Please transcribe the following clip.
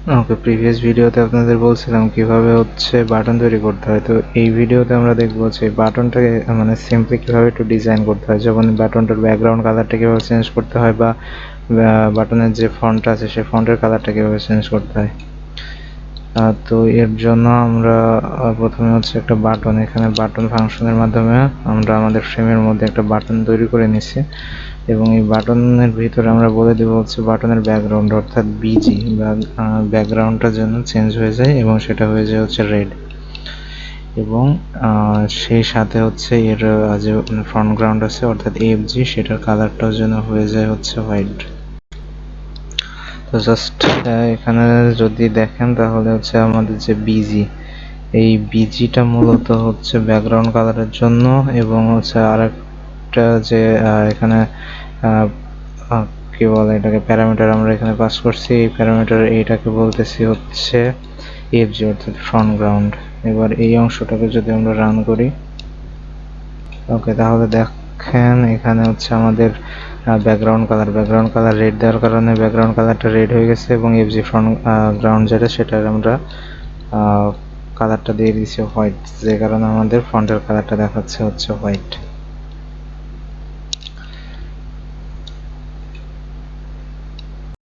ওকে, previous ভিডিওতে আপনাদের বলছিলাম কিভাবে হচ্ছে বাটন তৈরি করতে হয়। তো এই ভিডিওতে আমরা দেখবো যে বাটনটাকে মানে সিম্পলি কিভাবে একটু ডিজাইন করতে হয়, যেমন বাটনটার ব্যাকগ্রাউন্ড কালারটা কিভাবে চেঞ্জ করতে হয় বা বাটনের যে ফন্ট আছে সেই ফন্টের কালারটা কিভাবে চেঞ্জ করতে হয়। তো এর জন্য আমরা প্রথমে হচ্ছে একটা বাটন, এখানে বাটন ফাংশনের মাধ্যমে আমরা আমাদের ফ্রেমের মধ্যে একটা বাটন তৈরি করে নিছি এবং এই বাটনের ভিতরে আমরা বলে দেবো হচ্ছে বাটনের ব্যাকগ্রাউন্ড অর্থাৎ বিজি বা ব্যাকগ্রাউন্ডটা যেন চেঞ্জ হয়ে যায় এবং সেটা হয়ে যায় হচ্ছে রেড, এবং সেই সাথে হচ্ছে এর যে ফ্রন্ট গ্রাউন্ড আছে অর্থাৎ এফজি সেটার কালারটাও যেন হয়ে যায় হচ্ছে হোয়াইট। তো জাস্ট এখানে যদি দেখেন তাহলে হচ্ছে আমাদের যে বিজি, এই বিজিটা মূলত হচ্ছে ব্যাকগ্রাউন্ড কালারের জন্য, এবং হচ্ছে আরেকটা যে এখানে কি বলে এটাকে প্যারামিটার আমরা এখানে পাস করছি, এই প্যারামিটার এইটাকে বলতেছি হচ্ছে এফজি অর্থাৎ ফ্রন্ট গ্রাউন্ড। এবার এই অংশটাকে যদি আমরা রান করি, ওকে, তাহলে দেখেন এখানে হচ্ছে আমাদের ব্যাকগ্রাউন্ড কালার রেড দেওয়ার কারণে ব্যাকগ্রাউন্ড কালারটা রেড হয়ে গেছে এবং এফজি ফ্রন্ট গ্রাউন্ড যেটা সেটার আমরা কালারটা দিয়ে দিয়েছি হোয়াইট, যে কারণে আমাদের ফন্টের কালারটা দেখাচ্ছে হচ্ছে হোয়াইট।